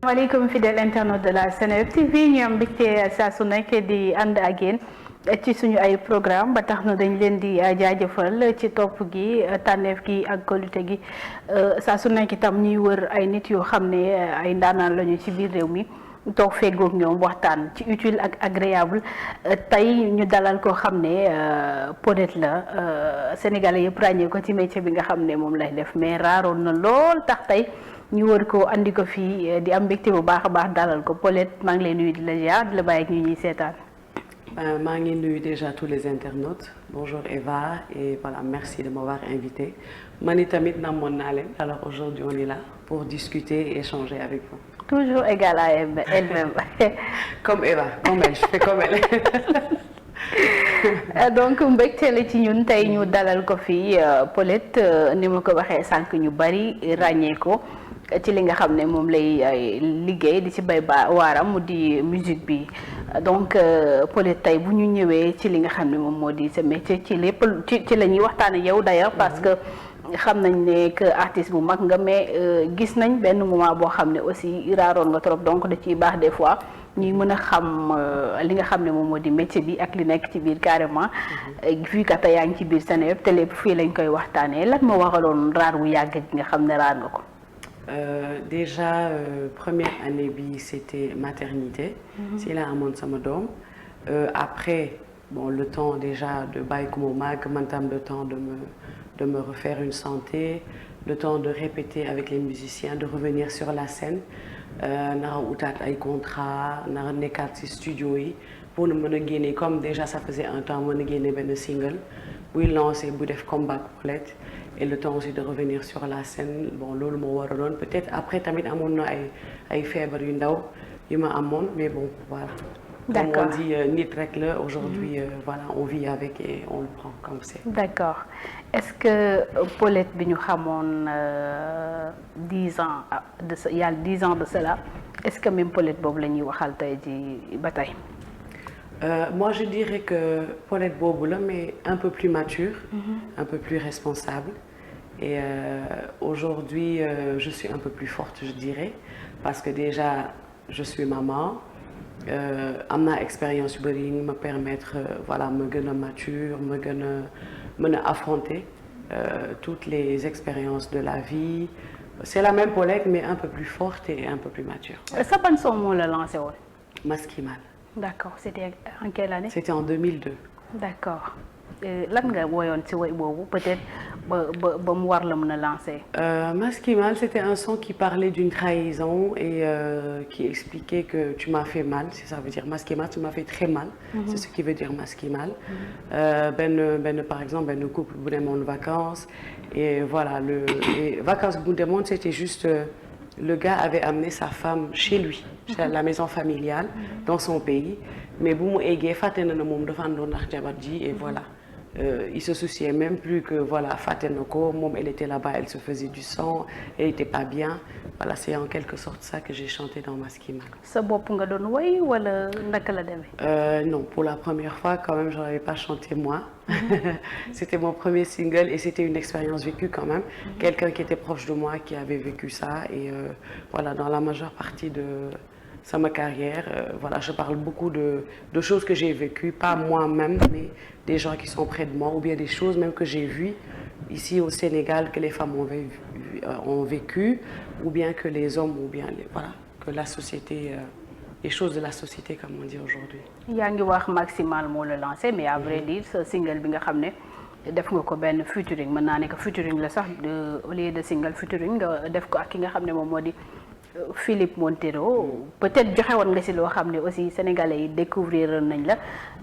maaleykum fidèle internaute de la Seneweb TV ñu am mbégte saa su nekk di ànd ak yéen ci suñu ay programme ba tax na dañ leen di jaajëfal ci topp gi tànneef gi ak kolute gi saa su nekk itam ñuy wër ay nit yoo xam ne ay ndaanaan lañu ci biir réew mi toog feggoog ñoom waxtaan ci utile ak agréable tey ñu dalal koo xam ne peut-être la sénégalais yëpp ràññee ko ci métier bi nga xam ne moom lay def mais raaroon na lool tax tey ñu wër ko andi ko fii di am mbégte bu baax a baax dalal ko Paulette maa ngi lay nuyu di la ziar di la bàyyi ak ñu ñuy seetaan. maa ngi nuyu déjà tous les internautes bonjour Eva et voilà merci de m'avoir invité man itamit namoon naa leen alors aujourd'hui on est là pour discuter et échanger avec vous. Toujours égale à elle-même. Comme Eva comme elle je fais comme elle. Donc mbégte la ci ñun tey ñu dalal ko fii Paulette ni ma ko waxee sànq ñu bari ràññee ko ci li nga xam ne moom lay liggéey di ci bay ba waaram mu di musique bi donc Paulette tey bu ñu ñëwee ci li nga xam ne moom moo di sa métier ci lépp ci la ñuy waxtaane yow d'ailleurs parce que xam nañ ne que artiste bu mag nga mais gis nañ benn moment boo xam ne aussi raaroon nga trop donc da ciy baax des fois ñuy mën a xam li nga xam ne moom moo di métier bi ak li nekk ci biir carrément vu que tey yaa ngi ci biir Seneweb te lépp fii lañ koy waxtaanee lan moo waraloon raar bu yàgg gi nga xam ne raar nga ko. Déjà première année bi c'était maternité. si la amoon sama doom après bon le temps déjà de bàyyi ko mu màgg man tam le temps de me refaire une santé le temps de répéter avec les musiciens de revenir sur la scène nara utaat ay contrat nara nekkaat ci studio yi pour nu mën a génne comme déjà ça faisait un temps mën a génne benn single buy lancé bu def comeback Paulette et le temps aussi de revenir sur la scène bon loolu moo waraloon peut-être après tamit amoon na ay feebar yu ndaw yu ma amoon mais bon voilà. D'accord. Comme on dit nit rek la aujourd'hui voilà on vit avec et on le prend comme c'est. D'accord est-ce que Paulette bi ñu xamoon 10 ans de ça il y a 10 ans de cela est-ce que même Paulette boobu la ñuy waxal tey ji ba tey. Moi je dirais que Paulette boobu la mais un peu plus mature. Un peu plus responsable et aujourd'hui je suis un peu plus forte je dirais parce que déjà je suis maman. am naa expérience yu bëri yi ma permettre voilà ma gën a mature ma gën a mën a affronter toutes les expériences de la vie c'est la même Paulette mais un peu plus forte et un peu plus mature. sa ban son moo la lancé woon. Maskimal. D'accord c'était en quelle année. C'était en 2002. D'accord lan nga woyoon ci woy boobu peut-être ba mu war la mën a lancer. Maskimal c'était un son qui parlait d'une trahison et qui expliquait que tu m'as fait mal c'est ça veut dire Maskimal tu m'as fait très mal. C'est ce qui veut dire Maskimal. benn par exemple benn couple bu demoon vacances et voilà les vacances bu demoon c'était juste le gars avait amené sa femme chez lui. chez la maison familiale dans son pays mais bu mu eggee fàtte na ne moom dafa àndoon ndax jabar ji et voilà. Il se souciait même plus que voilà fàtte na ko moom elle était là-bas elle se faisait du sang elle était pas bien voilà c'est en quelque sorte ça que j'ai chanté dans Maskimal. sa bopp nga doon woy wala naka la demee. Non pour la première fois quand même j'en avais pas chanté moi. C'était mon premier single et c'était une expérience vécue quand même. Quelqu'un qui était proche de moi qui avait vécu ça et voilà dans la majeure partie de ma carrière voilà je parle beaucoup de choses que j'ai vécues pas moi-même mais des gens qui sont près de moi ou bien des choses même que j'ai vues ici au Sénégal que les femmes ont vécu ou bien que les hommes ou bien voilà que la société les choses de la société comme on dit aujourd'hui. yaa ngi wax Maskimal moo la lancé mais à vrai dire sa single bi nga xam ne def nga ko benn featuring mën naa ne que featuring la sax au lieu de single featuring nga def ko ak ki nga xam ne moom moo di Philippe Montero peut-être joxe woon nga si loo xam ne aussi sénégalais yi découvrir nañ la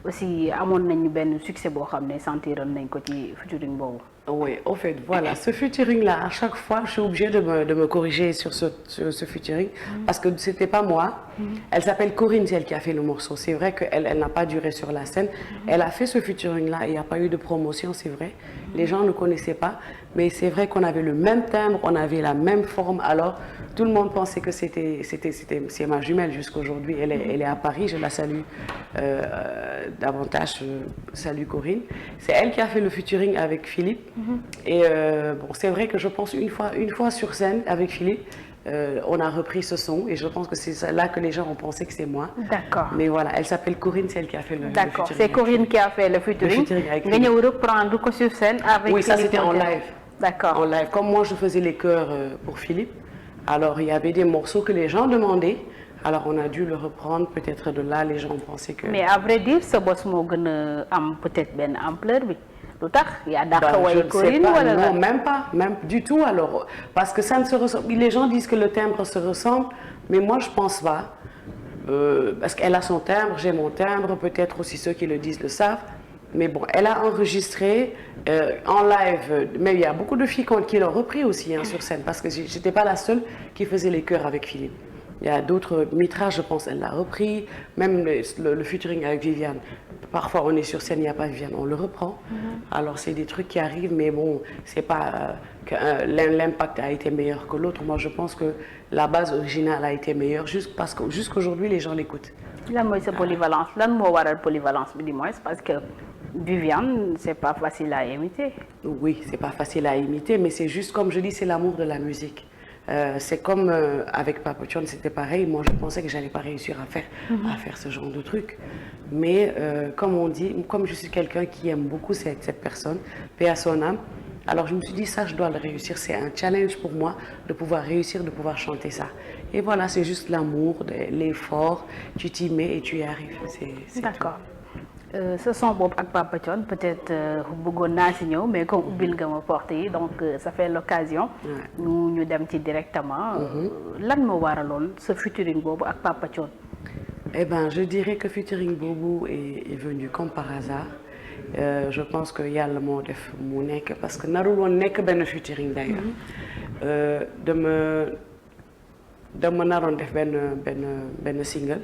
aussi amoon nañu benn succès boo xam ne sentiroon nañ ko ci featuring boobu. Oui, en fait, voilà, ce featuring-là, à chaque fois, je suis obligée de me corriger sur ce featuring parce que c'était pas moi. Elle s'appelle Corinne, c'est elle qui a fait le morceau. C'est vrai qu'elle n'a pas duré sur la scène. Elle a fait ce featuring-là et il n'y a pas eu de promotion, c'est vrai. Les gens ne connaissaient pas, mais c'est vrai qu'on avait le même timbre, on avait la même forme. Alors, tout le monde pensait que c'est ma jumelle jusqu'aujourd'hui. Elle est à Paris, je la salue davantage. Salut Corinne. C'est elle qui a fait le featuring avec Philippe. Et bon, c'est vrai que je pense une fois sur scène avec Philippe, on a repris ce son et je pense que c'est là que les gens ont pensé que c'est moi. D'accord. Mais voilà, elle s'appelle Corinne, c'est elle qui a fait le D'accord, featuring. c'est Corinne qui a fait le featuring. Nga ñëw reprendre ko sur scène avec Oui, ça Philippe c'était en Montero. live. D'accord. En live. Comme moi je faisais les chœurs pour Philippe, alors il y avait des morceaux que les gens demandaient. Alors on a dû le reprendre, peut-être de là les gens ont pensé que... Mais à vrai dire sa bos moo gën a am peut-être benn ampleur bi lu tax yaa dàq way Corinne wala non, même pas, même du tout alors. Parce que ça ne se ressemble... Les gens disent que le timbre se ressemble, mais moi je pense pas. Parce qu'elle a son timbre, j'ai mon timbre, peut-être aussi ceux qui le disent le savent. Mais bon, elle a enregistré en live, mais il y a beaucoup de filles qui l'ont repris aussi hein, sur scène, parce que j'étais pas la seule qui faisait les chœurs avec Philippe. Il y a d'autres, Mitra, je pense, elle l'a repris, même le featuring avec Viviane. Parfois, on est sur scène, il n'y a pas Viviane, on le reprend. Alors, c'est des trucs qui arrivent, mais bon, c'est pas que l'impact a été meilleur que l'autre. Moi, je pense que la base originale a été meilleure, juste parce que jusqu'aujourd'hui, les gens l'écoutent. Lan mooy sa polyvalence lan moo waral polyvalence bi du moins parce que Viviane c'est pas facile à imiter. Oui, c'est pas facile à imiter, mais c'est juste comme je dis, c'est l'amour de la musique. C'est comme avec Papa Thione, c'était pareil. Moi, je pensais que j'allais pas réussir à faire ce genre de truc. Mais comme on dit, comme je suis quelqu'un qui aime beaucoup cette personne, paix à son âme, alors je me suis dit ça, je dois le réussir. C'est un challenge pour moi de pouvoir réussir, de pouvoir chanter ça. Et voilà, c'est juste l'amour, l'effort. Tu t'y mets et tu y arrives. C'est D'accord. Ce son boobu ak Papa Thione peut-être bëggoon naa si ñëw mais comme ubbil nga ma porte yi donc ça fait l'occasion ñu dem ci directement lan moo waraloon ce featuring boobu ak Papa Thione. Eh ben, je dirais que featuring boobu est venu comme par hasard. Je pense que yàlla moo def mu nekk parce que narul woon nekk benn featuring d'ailleurs. dama naroon def benn single.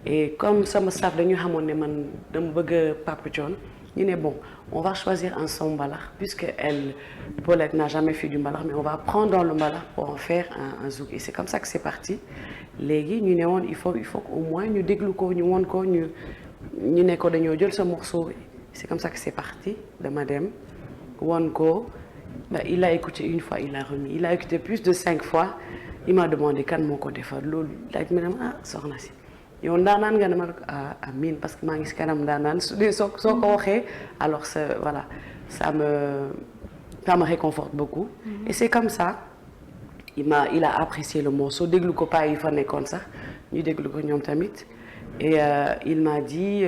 Et comme sama staff dañu xamoon ne man dama bëgg Papa Thione ñu ne bon on va choisir un son mbalax puisque Paulette n'a jamais fait du mbalax mais on va prendre dans le mbalax pour en faire un zouk et c'est comme ça que c'est parti léegi ñu ne woon il faut qu'au moins ñu déglu ko ñu won ko ñu ne ko dañoo jël ce morceau c'est comme ça que c'est parti dama dem won ko il a écouté une fois il a remis il a écouté plus de 5 fois il m'a demandé kan moo ko defar loolu laaj ma ne ma soxna si yow ndaanaan nga ne ma amiin parce que maa ngi si kanam ndaanaan su dee soo ko waxee alors voilà ça me réconforte beaucoup. Et c'est comme ça il a apprécié le morceau déglu ko pas yi fa nekkoon sax ñu déglu ko ñoom tamit et il m'a dit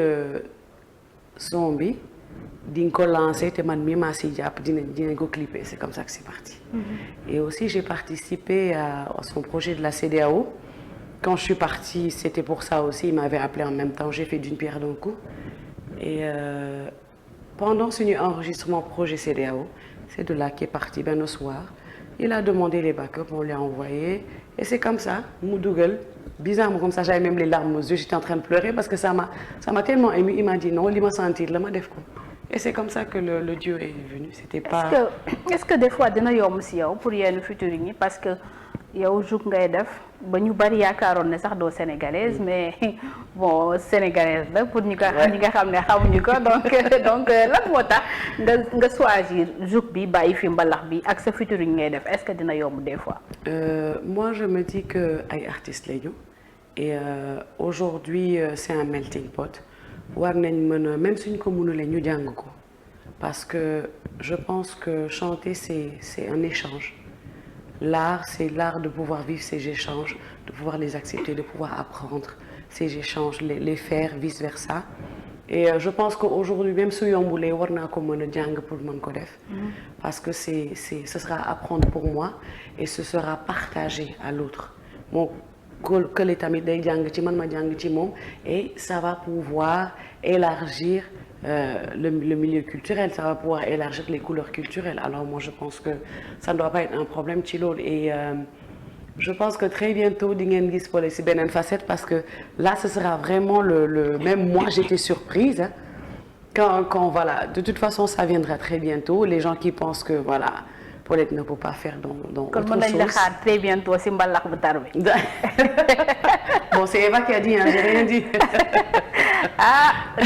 son bi di nga ko lancé te man mii maa si jàpp dinañ ko clipper c'est comme ça que c'est parti. Et aussi j'ai participé à son projet de la CEDEAO. Quand je suis partie, c'était pour ça aussi. Il m'avait appelé en même temps. J'ai fait d'une pierre d'un coup. Et pendant ce enregistrement projet CEDEAO, c'est de là qu'est parti Ben au soir. Il a demandé les backups, on les a envoyés. Et c'est comme ça, Moudougal, bizarrement comme ça, j'avais même les larmes aux yeux. J'étais en train de pleurer parce que ça m'a tellement ému. Il m'a dit non, il m'a senti, il m'a dit. Et c'est comme ça que le Dieu est venu. C'était pas. Est-ce que des fois, dina yomb si yow pour yenn featuring parce que yow juk ngay def ba ñu bari yaakaaroon ne sax doo sénégalaise mais bon sénégalaise la pour ñi nga xam ne xamuñu ko donc lan moo tax nga choisir juk bi bàyyi fi mbalax bi ak sa featuring ngay def est-ce que dina yomb des fois. Moi je me dis que ay artistes lañu et aujourd'hui c'est un melting pot war nañ mën a même suñ ko mënulee ñu jàng ko parce que je pense que chanter c'est un échange. L'art, c'est l'art de pouvoir vivre ces échanges, de pouvoir les accepter, de pouvoir apprendre ces échanges, les faire, vice-versa. Et je pense qu'aujourd'hui, même si on voulait, on a comme un jang pour mon kodef, parce que ce sera apprendre pour moi et ce sera partagé à l'autre. Mon que les tamis day jang ci man ma jang ci mom et ça va pouvoir élargir le milieu culturel, ça va pouvoir élargir les couleurs culturelles. Alors moi je pense que ça ne doit pas être un problème ci loolu et je pense que très bientôt di ngeen gis Paulette ci beneen facette parce que là ce sera vraiment même moi j'étais surprise hein, quand voilà de toute façon ça viendra très bientôt les gens qui pensent que voilà Paulette ne peut pas faire dans autre chose. Kon mën nañ la xaar très bientôt ci mbalax bu tar bi. Bon c'est Eva qui a dit hein, j'ai rien dit.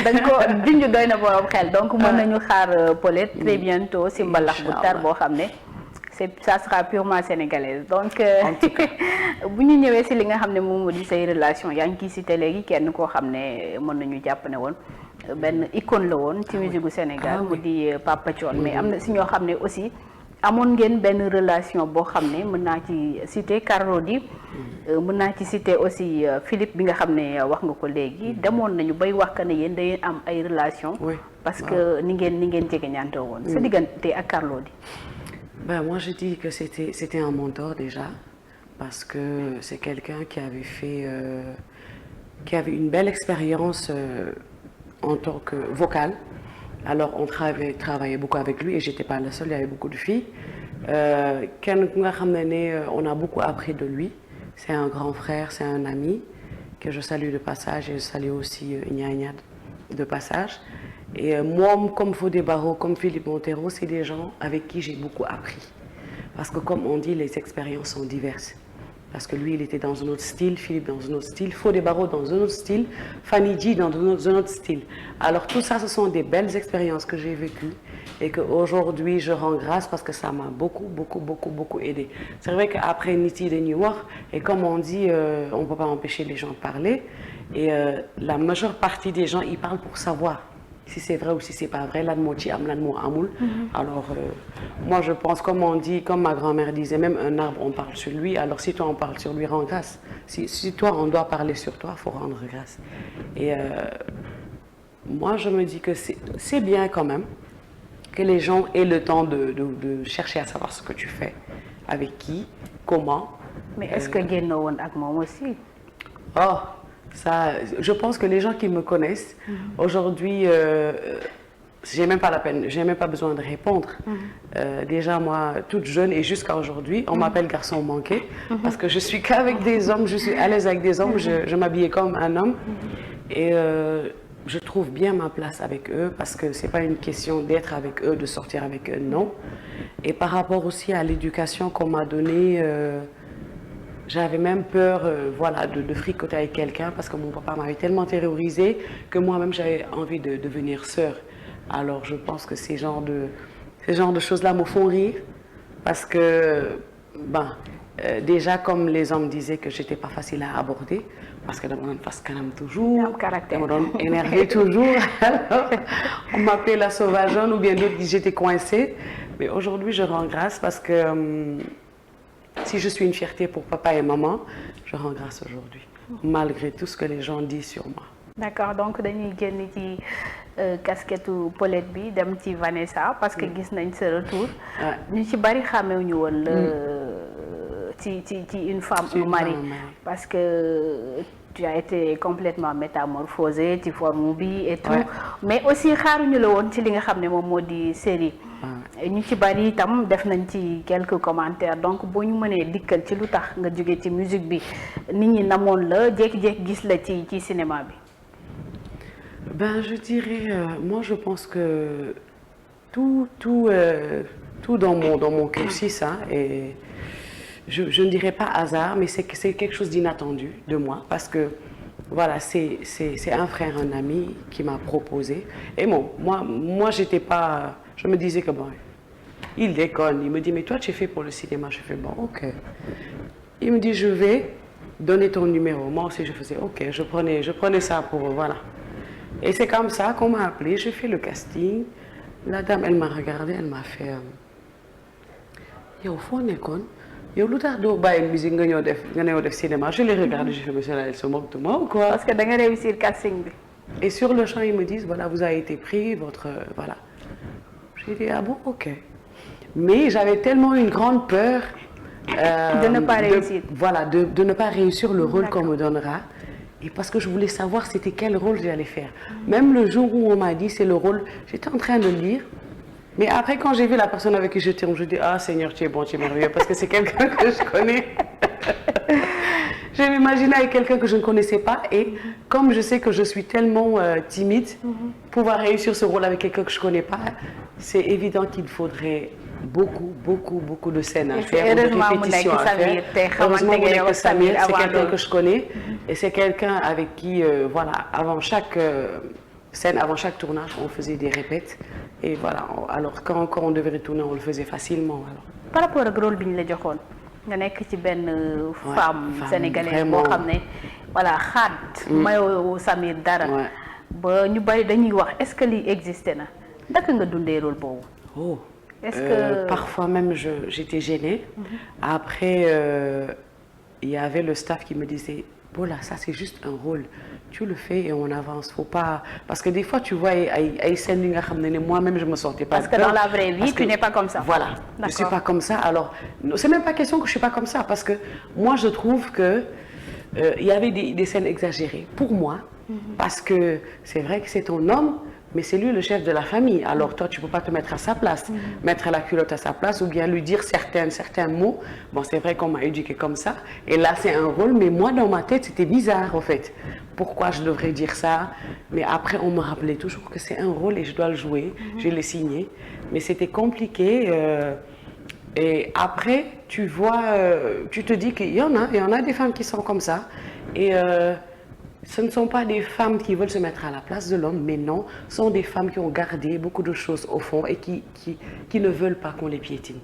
dañ ko junj doy na borom xel donc mën nañu xaar Paulette très bientôt ci mbalax bu tar boo xam ne ça sera purement sénégalaise donc En tout cas. bu ñu ñëwee si li nga xam ne moom moo di say relation yaa ngi ciy cité léegi kenn koo xam ne mën nañu jàpp ne woon benn icône la woon ci musique gu Sénégal mu di Papa Thione mais am na si ñoo xam ne aussi amoon ngeen benn relation boo xam ne mën naa ci citer Carlou D mën naa ci citer aussi Philippe bi nga xam ne wax nga ko léegi demoon nañu bay wax que ne yéen dañuy am ay relation parce que ni ngeen jege ñaantoo woon sa diggante ak Carlou D. Ben moi je dis que c'était un mentor déjà parce que c'est quelqu'un qui avait fait qui avait une belle expérience en tant que vocal. Alors on travaillait beaucoup avec lui et j'étais pas la seule, il y avait beaucoup de filles. On a beaucoup appris de lui. C'est un grand frère, c'est un ami que je salue de passage et je salue aussi Nya de passage. Et moi, comme Fodé Barreau, comme Philippe Montero, c'est des gens avec qui j'ai beaucoup appris. Parce que comme on dit, les expériences sont diverses. Parce que lui, il était dans un autre style, Philippe dans un autre style, Fodé Barreau dans un autre style, Fanny G dans un autre style. Alors tout ça, ce sont des belles expériences que j'ai vécues et qu'aujourd'hui, je rends grâce parce que ça m'a beaucoup aidé. C'est vrai qu'après Niti de New York, et comme on dit, on ne peut pas empêcher les gens de parler, et la majeure partie des gens, ils parlent pour savoir si c'est vrai ou si c'est pas vrai, alors moi je pense, comme on dit, comme ma grand-mère disait, même un arbre on parle sur lui, alors si toi on parle sur lui, rends grâce. Si toi on doit parler sur toi, il faut rendre grâce. Et moi je me dis que c'est bien quand même que les gens aient le temps de chercher à savoir ce que tu fais, avec qui, comment. Mais est-ce que Guéno avec moi aussi? Oh, ça, je pense que les gens qui me connaissent, aujourd'hui, j'ai même pas besoin de répondre. Déjà, moi, toute jeune et jusqu'à aujourd'hui, on m'appelle garçon manqué parce que je suis qu'avec des hommes, je suis à l'aise avec des hommes, je m'habillais comme un homme et je trouve bien ma place avec eux parce que c'est pas une question d'être avec eux, de sortir avec eux, non. Et par rapport aussi à l'éducation qu'on m'a donnée, j'avais même peur voilà, de fricoter avec quelqu'un parce que mon papa m'avait tellement terrorisée que moi-même j'avais envie de devenir sœur. Alors je pense que ces genres de choses-là me font rire parce que déjà comme les hommes disaient que j'étais pas facile à aborder parce que dama doon fas kanam toujours, dama doon énervé toujours, alors on m'appelait la sauvageonne ou bien d'autres disaient j'étais coincée. Mais aujourd'hui je rends grâce parce que si je suis une fierté pour papa et maman, je rends grâce aujourd'hui, malgré tout ce que les gens disent sur moi. D'accord, donc dañuy génn ci casquette Paulette bi dem ci Vanessa parce que gis nañ sa retour. ñu ci bari xàmmewuñu woon la ci une femme au mari parce que tu as été complètement métamorphosée ci forme bi et tout mais aussi xaaruñu la woon ci li nga xam ne moom moo di série. ñu ci bari itam def nañ ci quelques commentaires donc boo ñu mënee dikkal ci lu tax nga jóge ci musique bi nit ñi namoon la jékki-jékki gis la ci cinéma bi. Ben je dirais, moi je pense que tout dans mon cursus, hein, et je ne dirais pas hasard, mais c'est quelque chose d'inattendu de moi parce que voilà, c'est un frère, un ami qui m'a proposé. Et bon, moi j'étais pas, je me disais que bon, il déconne, il me dit mais toi tu es fait pour le cinéma, je fais bon ok. Il me dit je vais donner ton numéro, moi aussi je faisais ok, je prenais ça pour voilà. Et c'est comme ça qu'on m'a appelé, j'ai fait le casting. La dame, elle m'a regardé, elle m'a fait Yo, foo nekkoon yow lu tax doo bàyyi musique nga ñëw def cinéma. Je l'ai regardé, j'ai fait monsieur là, elle se moque de moi ou quoi? Parce que da nga réussir casting bi. Et sur le champ, ils me disent voilà, vous avez été pris, votre voilà. J'ai dit ah bon, ok. Mais j'avais tellement une grande peur de ne pas réussir. Voilà, de ne pas réussir le rôle qu'on me donnera. Et parce que je voulais savoir c'était quel rôle j'allais faire. Même le jour où on m'a dit c'est le rôle, j'étais en train de lire. Mais après quand j'ai vu la personne avec qui je tourne, je dis ah Seigneur tu es bon, tu es merveilleux parce que c'est quelqu'un que je connais. Je m'imaginais avec quelqu'un que je ne connaissais pas et comme je sais que je suis tellement timide, pouvoir réussir ce rôle avec quelqu'un que je ne connais pas, c'est évident qu'il faudrait beaucoup de scènes à faire, de répétitions à faire. Heureusement que Samir, c'est quelqu'un que je connais et c'est quelqu'un avec qui, voilà, avant chaque scène, avant chaque tournage, on faisait des répètes et voilà. Alors quand on devait tourner, on le faisait facilement. Alors. par rapport ak rôle bi ñu la joxoon nga nekk ci benn femme sénégalaise boo xam ne voilà xaat mayoo Samir dara ba ñu bari dañuy wax est-ce que lii existé na naka nga dundee rôle boobu. Oh. Est-ce que parfois même j'étais gênée. Après il y avait le staff qui me disait voilà, ça c'est juste un rôle. Tu le fais et on avance. Faut pas parce que des fois tu vois ay scènes yi nga xam ne moi-même je me sentais pas. Parce que dans la vraie vie tu n'es pas comme ça. Voilà, je suis pas comme ça. Alors c'est même pas question que je suis pas comme ça parce que moi je trouve que il y avait des scènes exagérées pour moi parce que c'est vrai que c'est ton homme. Mais c'est lui le chef de la famille. Alors toi, tu peux pas te mettre à sa place, mettre la culotte à sa place ou bien lui dire certains mots. Bon, c'est vrai qu'on m'a éduqué comme ça. Et là, c'est un rôle. Mais moi, dans ma tête, c'était bizarre, en fait. Pourquoi je devrais dire ça? Mais après, on me rappelait toujours que c'est un rôle et je dois le jouer. Je l'ai signé. Mais c'était compliqué. Et après, tu vois, tu te dis qu'il y en a des femmes qui sont comme ça. Et ce ne sont pas des femmes qui veulent se mettre à la place de l'homme, mais non, ce sont des femmes qui ont gardé beaucoup de choses au fond et qui ne veulent pas qu'on les piétine.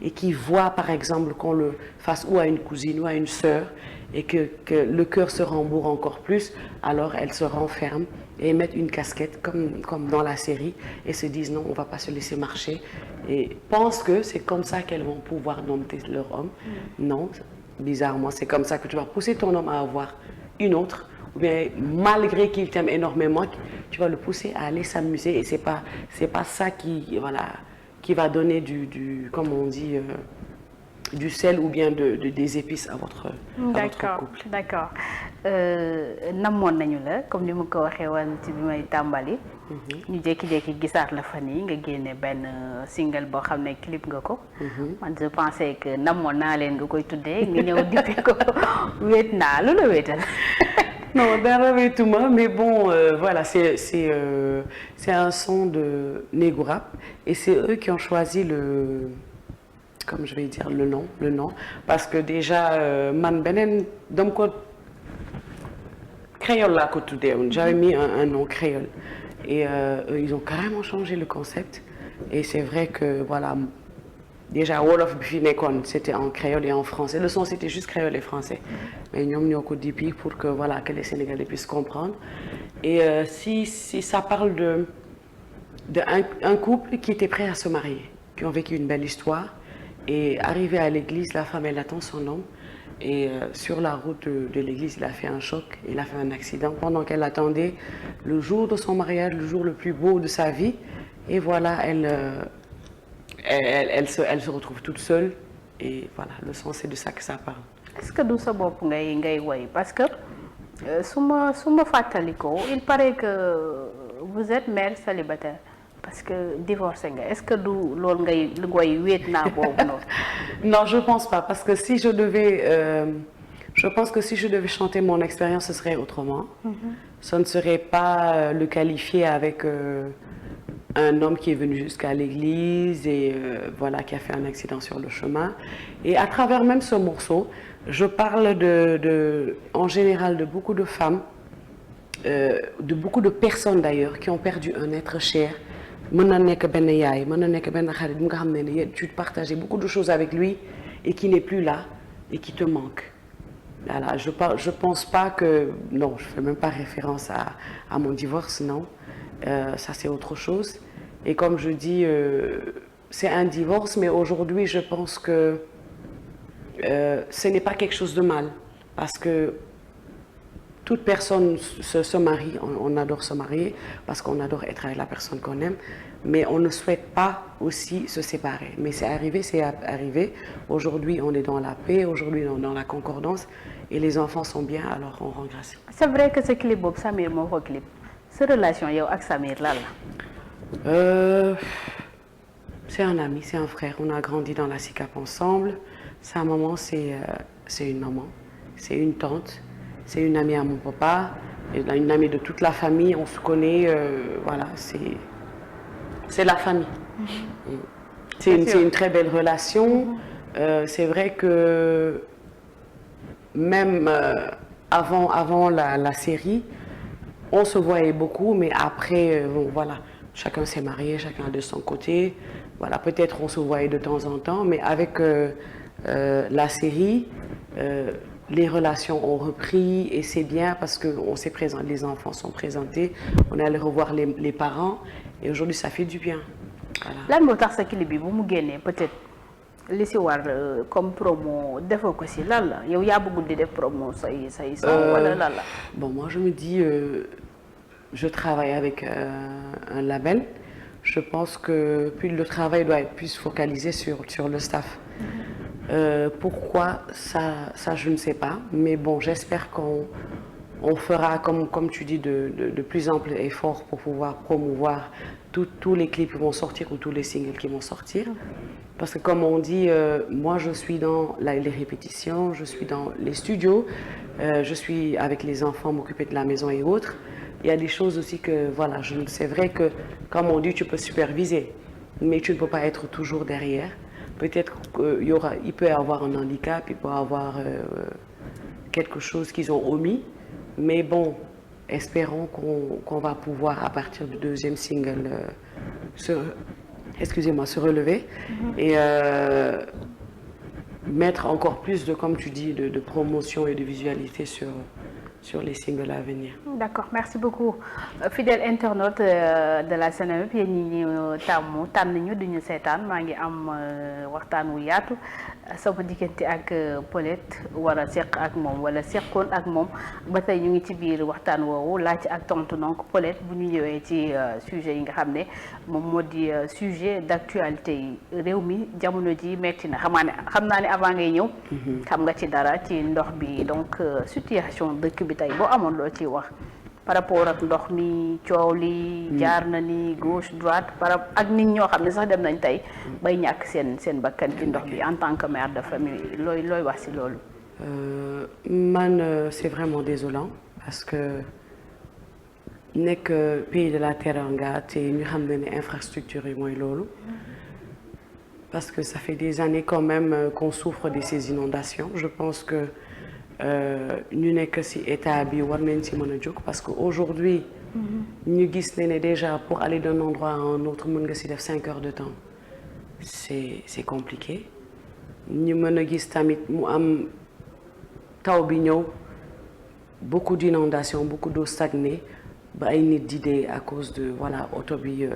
Et qui voient, par exemple, qu'on le fasse ou à une cousine ou à une sœur et que le cœur se rembourre encore plus, alors elles se renferment et mettent une casquette comme dans la série et se disent non, on ne va pas se laisser marcher et pensent que c'est comme ça qu'elles vont pouvoir dompter leur homme. Non, bizarrement, c'est comme ça que tu vas pousser ton homme à avoir une autre. Ou bien malgré qu'il t'aime énormément, tu vas le pousser à aller s'amuser et c'est pas ça qui va donner comme on dit du sel ou bien des épices à votre couple. D'accord. Namoon nañu la comme ni ma ko waxee woon ci bi may tàmbali. ñu jékki-jékki gisaat la fan yi nga génne benn single boo xam ne clip nga ko. man je pensais que namoon naa leen nga koy tuddee nga ñëw dippi ko wéet naa lu la wéetal. Non, d'Aravetuma, mais bon, voilà, c'est un son de Nego Rap et c'est eux qui ont choisi comme je vais dire, le nom, parce que déjà, man benen, donc créole là côté, j'avais mis un nom créole et ils ont carrément changé le concept et c'est vrai que voilà. Déjà, Wolof Bifinekon, c'était en créole et en français. Le son, c'était juste créole et français. Mais nous avons dit pour que, voilà, que les Sénégalais puissent comprendre. Et si ça parle d'un couple qui était prêt à se marier, qui ont vécu une belle histoire, et arrivé à l'église, la femme, elle attend son homme. Et sur la route de l'église, il a fait un choc, il a fait un accident. Pendant qu'elle attendait le jour de son mariage, le jour le plus beau de sa vie, et voilà, elle se retrouve toute seule et voilà, le son c'est de ça que ça parle. Est-ce que du sa bopp ngay woy parce que su ma fàttalikoo il paraît que vous êtes mère célibataire parce que divorcé nga est-ce que du loolu ngay woy wéet naa boobu noonu. Non, je pense pas parce que si je pense que si je devais chanter mon expérience, ce serait autrement. Ce ne serait pas le qualifier avec un homme qui est venu jusqu'à l'église et voilà, qui a fait un accident sur le chemin. Et à travers même ce morceau, je parle en général de beaucoup de femmes, de beaucoup de personnes d'ailleurs, qui ont perdu un être cher. Tu partageais beaucoup de choses avec lui et qui n'est plus là et qui te manque. Voilà, je pense pas que... Non, je fais même pas référence à mon divorce, non. Ça c'est autre chose et comme je dis c'est un divorce mais aujourd'hui je pense que ce n'est pas quelque chose de mal parce que toute personne se marie, on adore se marier parce qu'on adore être avec la personne qu'on aime mais on ne souhaite pas aussi se séparer mais c'est arrivé. Aujourd'hui on est dans la paix, aujourd'hui on est dans la concordance et les enfants sont bien alors on rend grâce. C'est vrai que ce clip Bob Samir moo ko clip. Cette relation yow ak Samir lan la? C'est un ami, c'est un frère. On a grandi dans la SICAP ensemble. Sa maman, c'est une maman, c'est une tante, c'est une amie à mon papa, une amie de toute la famille. On se connaît, voilà, c'est la famille. C'est une très belle relation. C'est vrai que même avant la série, on se voyait beaucoup, mais après, bon, voilà, chacun s'est marié, chacun de son côté. Voilà, peut-être on se voyait de temps en temps, mais avec la série, les relations ont repris et c'est bien parce que les enfants sont présentés, on est allé revoir les parents et aujourd'hui ça fait du bien. Voilà. Lan moo tax sa clip bi bu mu génnee peut-être li si war comme promo defoo ko si lan la yow yaa bëggul di def promo say son wala lan la. Bon, moi je me dis, je travaille avec un label. Je pense que puis le travail doit être plus focalisé sur le staff. Pourquoi ça je ne sais pas, mais bon, j'espère qu'on fera, comme tu dis, de plus amples efforts pour pouvoir promouvoir tous les clips qui vont sortir ou tous les singles qui vont sortir. Parce que comme on dit, moi je suis dans les répétitions, je suis dans les studios, je suis avec les enfants, m'occuper de la maison et autres. Il y a des choses aussi que, voilà, c'est vrai que, comme on dit, tu peux superviser, mais tu ne peux pas être toujours derrière. Peut-être qu'il peut y avoir un handicap, il peut y avoir quelque chose qu'ils ont omis, mais bon, espérons qu'on va pouvoir, à partir du deuxième single, se relever et mettre encore plus de, comme tu dis, de promotion et de visualité sur les singles à venir. D'accord, merci beaucoup. Fidèle internaute de la Seneweb yéen ñi ñu tànn ñu duñu seetaan maa ngi am waxtaan wu yaatu sama diggante ak Paulette war a seq ak moom wala seqoon ak moom ba tey ñu ngi ci biir waxtaan woowu laaj ak tontu donc Paulette bu ñu ñëwee ci sujet yi nga xam ne moom moo di sujet d'actualité yi réew mi jamono ji metti na xam naa ne avant ngay ñëw xam nga ci dara ci ndox bi donc situation dëkk bi tey boo amoon loo ciy wax par rapport ak ndox mi coow li jaar na ni gauche droite ak nit ñoo xam ne sax dem nañ tey bay ñàkk seen bakkan ci ndox bi en tant que mère de famille looy wax ci loolu. C'est vraiment désolant parce que nekk pays de la teranga te ñu xam ne infrastructure yi mooy loolu parce que ça fait des années quand même qu'on souffre de ces inondations. Je pense que ñu nekk ci état bi war nañ ci mën a jóg parce que aujourd'hui ñu gis ne déjà pour aller d'un endroit à un autre mën nga ci def 5 heures de temps c'est compliqué ñu mën a gis tamit mu am taw bi ñëw beaucoup d'inondations beaucoup d'eau stagnée ba ay nit di dee à cause de voilà oto bi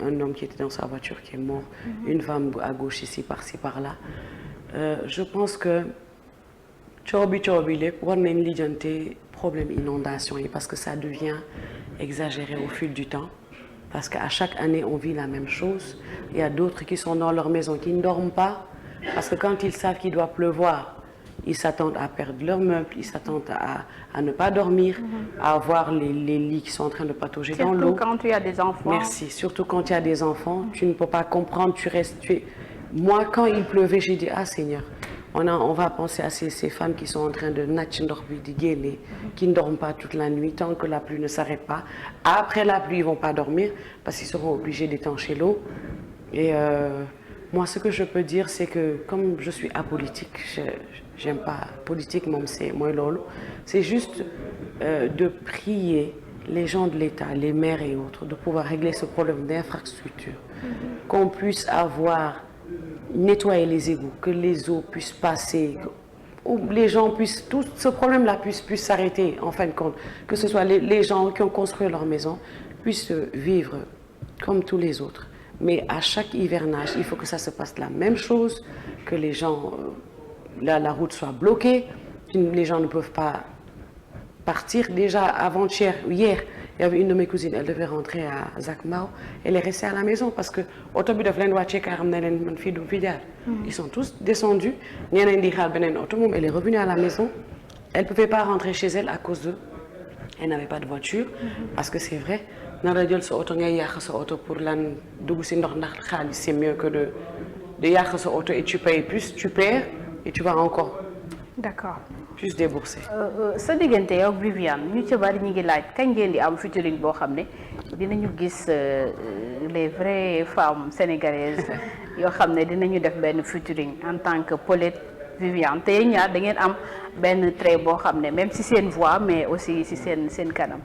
un homme qui était dans sa voiture qui est mort une femme à gauche ici par-ci par-là je pense que coow bi lépp war nañ lijjante problème inondation yi parce que ça devient exagéré au fil du temps parce qu'à chaque année on vit la même chose. Il y a d'autres qui sont dans leur maison qui ne dorment pas parce que quand ils savent qu'il doit pleuvoir ils s'attendent à perdre leurs meubles, ils s'attendent à ne pas dormir, à avoir les lits qui sont en train de patauger dans l'eau. Surtout quand tu as des enfants. Merci. Surtout quand tu as des enfants, tu ne peux pas comprendre, Moi, quand il pleuvait, j'ai dit, ah Seigneur, on va penser à ces femmes qui sont en train de nager ndox bi di génne, qui ne dorment pas toute la nuit tant que la pluie ne s'arrête pas. Après la pluie, ils ne vont pas dormir parce qu'ils seront obligés d'étancher l'eau. Et moi, ce que je peux dire, c'est que comme je suis apolitique, j'aime pas politique, c'est moi lolo. C'est juste de prier les gens de l'État, les maires et autres, de pouvoir régler ce problème d'infrastructure, qu'on puisse nettoyer les égouts, que les eaux puissent passer, où les gens puissent, tout ce problème-là puisse s'arrêter en fin de compte, que ce soit les gens qui ont construit leur maison puissent vivre comme tous les autres. Mais à chaque hivernage, il faut que ça se passe la même chose, que les gens, la route soit bloquée, les gens ne peuvent pas partir. Déjà avant-hier, hier, il y avait une de mes cousines, elle devait rentrer à Zakmao, elle est restée à la maison parce que ils sont tous descendus, elle est revenue à la maison, elle ne pouvait pas rentrer chez elle à cause de, elle n'avait pas de voiture, parce que c'est vrai, c'est mieux que de yàq sa auto et tu payes plus, tu perds et tu vas encore plus débourser. sa diggante yow ak Viviane ñu ci bari ñu ngi laaj kañ ngeen di am featuring boo xam ne dinañu gis les vraies femmes sénégalaises yoo xam ne dinañu def benn featuring en tant que Paulette Viviane te yéen ñaar da ngeen am benn trait boo xam ne même si seen voix mais aussi si seen kanam.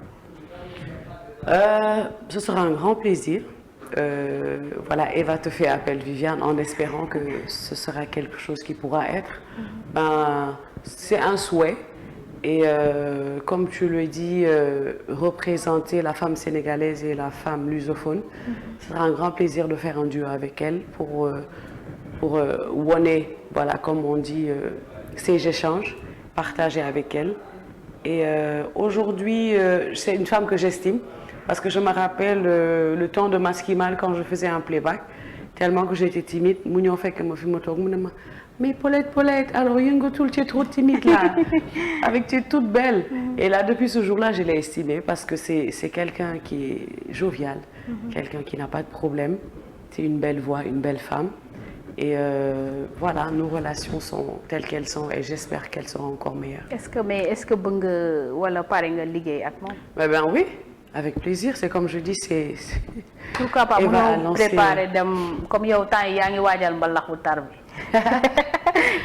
Ce sera un grand plaisir voilà, Eva te fait appel, Viviane, en espérant que ce sera quelque chose qui pourra être. Ben, c'est un souhait. Et comme tu le dis, représenter la femme sénégalaise et la femme lusophone, ce sera un grand plaisir de faire un duo avec elle pour wone, voilà, comme on dit, ces échanges, partager avec elle. Et aujourd'hui, c'est une femme que j'estime, parce que je me rappelle le temps de Maskimal quand je faisais un playback, tellement que j'étais timide. Mounion fait que mais Paulette, alors Yungotul, tu es trop timide là, avec tu es toute belle. Et là, depuis ce jour-là, je l'ai estimée parce que c'est quelqu'un qui est jovial, quelqu'un qui n'a pas de problème. C'est une belle voix, une belle femme. Et voilà, nos relations sont telles qu'elles sont et j'espère qu'elles seront encore meilleures. Est-ce que bëgg wala pare nga liggéey ak moom? Ben oui, avec plaisir. C'est comme je dis, c'est. Pourquoi pas mënoo préparer dem comme yow temps yi yaa ngi waajal mbalaxu tar bi.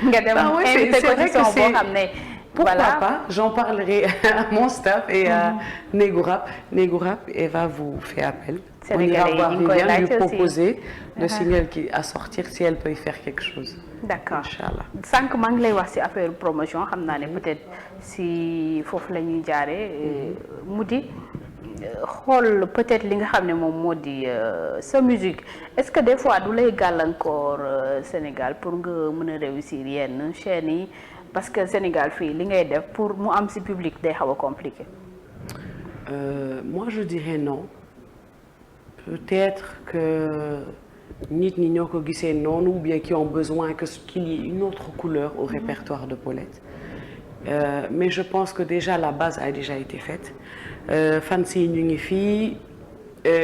nga dem invité ko ci son boo xam ne. Pourquoi pas? J'en parlerai à mon staff et à Négourap. Négourap, Eva vous fait appel. On ira voir Viviane, lui proposer le single à sortir si elle peut y faire quelque chose. D'accord. Inch'Allah. Sànq maa ngi lay wax ci affaire promotion xam naa ne peut-être si foofu la ñuy jaaree mu di xool peut-être li nga xam ne moom moo di sa musique est-ce que des fois du lay gàllankoor Sénégal pour nga mën a réussir yenn chaînes yi parce que Sénégal fii li ngay def pour mu am ci public day xaw a compliqué. Moi je dirais non. Peut-être que nit ñi ñoo ko gisee noonu ou bien qui ont besoin qu'il y ait une autre couleur au répertoire de Paulette. Mais je pense que déjà la base a déjà été faite. Fancy ñu ngi fii,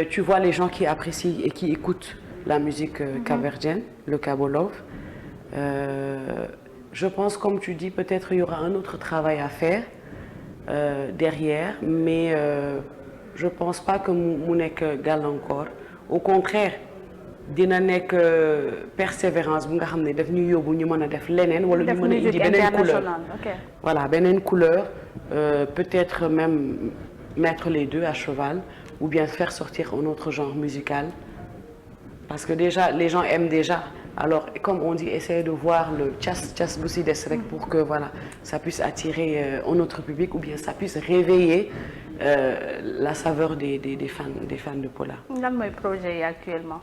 tu vois les gens qui apprécient et qui écoutent la musique capverdienne, le Kabolov. Je pense, comme tu dis, peut-être il y aura un autre travail à faire derrière, mais je pense pas que mu nekk gàllankoor. Au contraire, dina nekk persévérance bu nga xam ne daf ñu yóbbu ñu mën a def leneen wala ñu mën a indi beneen couleur. Voilà, beneen couleur, peut-être même mettre les deux à cheval ou bien faire sortir un autre genre musical. Parce que déjà, les gens aiment déjà. Alors, comme on dit, essayer de voir le tchas bu si des rek pour que voilà, ça puisse attirer un autre public ou bien ça puisse réveiller la saveur des fans de Paula. Lan mooy projet yi actuellement?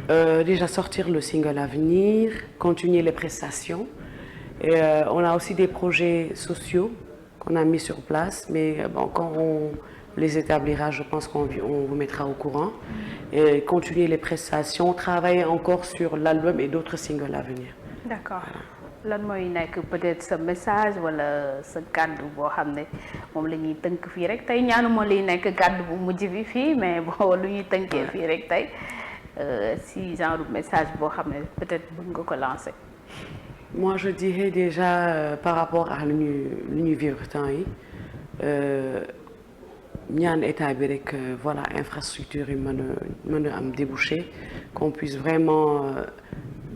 Déjà sortir le single à venir, continuer les prestations. Et on a aussi des projets sociaux qu'on a mis sur place, mais bon, quand on les établira, je pense qu'on vous mettra au courant. Et continuer les prestations, travailler encore sur l'album et d'autres singles à venir. D'accord. Lan mooy nekk peut-être sa message wala sa kàddu boo xam ne moom la ñuy tënk fii rek tey ñaanuma liy nekk kàddu bu mujj bi fii mais bon lu ñuy tënkee fii rek tey si genre message boo xam ne peut-être bëgg nga ko lancer. Moi je dirais déjà par rapport à lu ñuy vivre temps yi ñaan état bi rek voilà infrastructure yi mën a am débouché qu'on puisse vraiment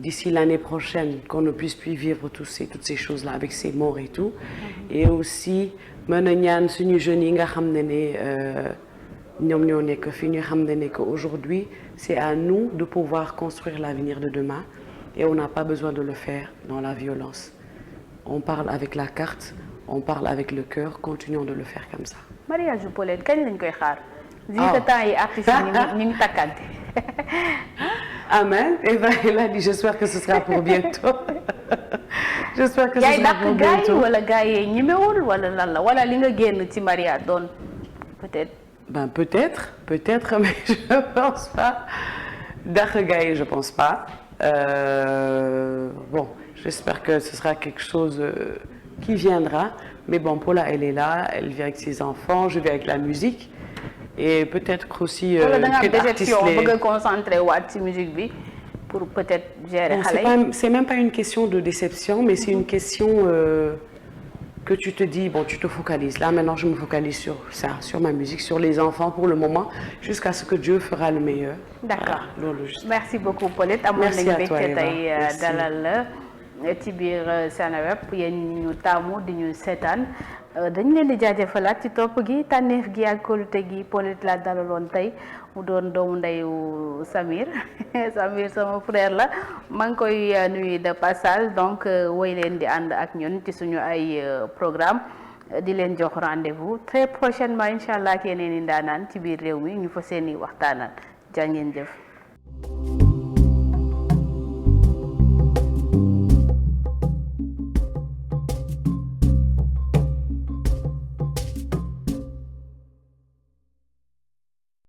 d'ici l'année prochaine qu'on ne puisse plus vivre toutes ces choses-là avec ces morts et tout et aussi mën a ñaan suñu jeunes yi nga xam ne ñoom ñoo nekk fi ñu xam ne que aujourd'hui c'est à nous de pouvoir construire l'avenir de demain et on n'a pas besoin de le faire dans la violence. On parle avec la carte, on parle avec le cœur, continuons de le faire comme ça. Mariage Paulette kañ lañ koy xaar. vu que temps yi artistes ñu ngi takkante. Amen. Eva a dit j'espère que ce sera pour bientôt. J'espère que ce sera pour bientôt. Wala gars yi ñemewul wala lan la wala li nga génn ci mariage doon peut-être. Ben peut-être mais je pense pas. Dàq gars yi je pense pas. Bon, j'espère que ce sera quelque chose qui viendra. Mais bon, Paula, elle est là, elle vient avec ses enfants, je vais avec la musique. Et peut-être aussi que l'artiste bëgg a concentrer waat ci musique bi pour peut-être gérer xale yi. C'est même pas une question de déception, mais c'est une question que tu te dis, bon, tu te focalises. Là, maintenant, je me focalise sur ça, sur ma musique, sur les enfants pour le moment, jusqu'à ce que Dieu fera le meilleur. D'accord. Voilà, merci beaucoup, Paulette. Merci à toi, Eva. Dalal la ci biir Seneweb yéen ñu taamu di ñu seetaan dañ leen di jaajëfalaat ci topp gi tànneef gi ak kóolute gi Paulette laa dalaloon tey mu doon doomu ndeyu Samir Samir sama frère la maa ngi koy nuyu de passage donc woy leen di ànd ak ñun ci suñu ay programme di leen jox rendez-vous très prochainement incha allah ak yeneen i ndaanaan ci biir réew mi ñu fa seeni waxtaanal jaa ngeen jëf.